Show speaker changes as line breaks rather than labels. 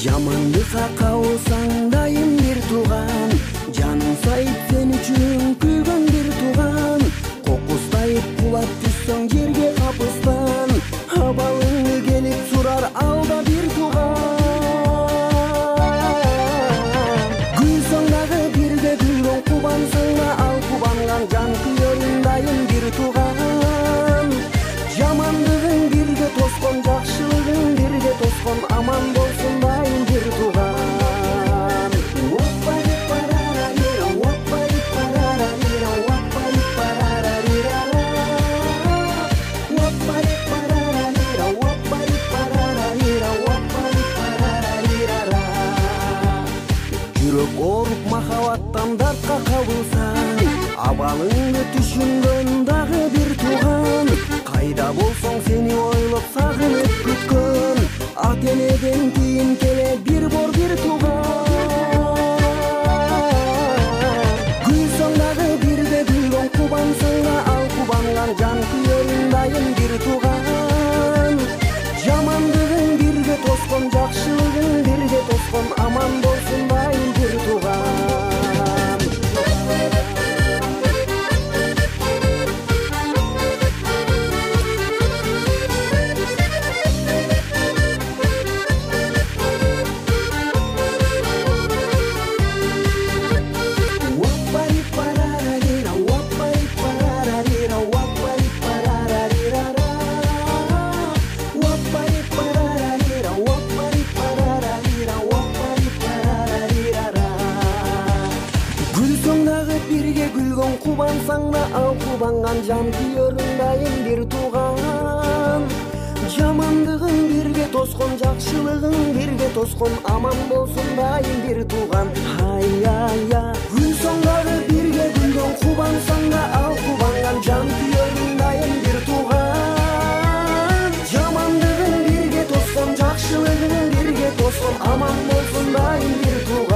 Жамандыкка кабылсаң дайым бир тууган, жаның сайып сен үчүн күйгөн бир тууган. Кокустайып кулап түшсөң жерге капыстан, абалыңды келип сурар алда бир тууган. Күлсөң дагы бирге күлгөн, кубансаң да ал кубанган, жан күйөрүң дайым бир тууган. Жамандыгың бирге тоскон, жакшылыгың бирге тоскон, аман болсун дайым бир тууган. Жүрөк ооруп махабаттан дартка кабылсаң, абалыңды түшүнгөн дагы бир тууган. Кайда болсоң сени ойлоп сагынып күткөн, ата энеден кийин келе бир бор бир тууган. Күлсөң дагы бирге күлгөн, кубансаң да ал кубанган, жан күйөрүң дайым бир тууган. Жамандыгың бирге тоскон, жакшылыгың бирге тоскон, аман болсун дайым бир тууган. Бирге күлгөн, кубансаң да ал кубанган, жан күйөрүң дайым бир тууган. Жамандыгың бирге тоскон, жакшылыгың бирге тоскон, аман болсун дайым бир тууган. Ай-ай-ай, күлсөң дагы бирге күлгөн, кубансаң да ал кубанган, жан күйөрүң дайым бир тууган. Жамандыгың бирге тоскон, жакшылыгың бирге тоскон, аман болсун дайым бир тууган.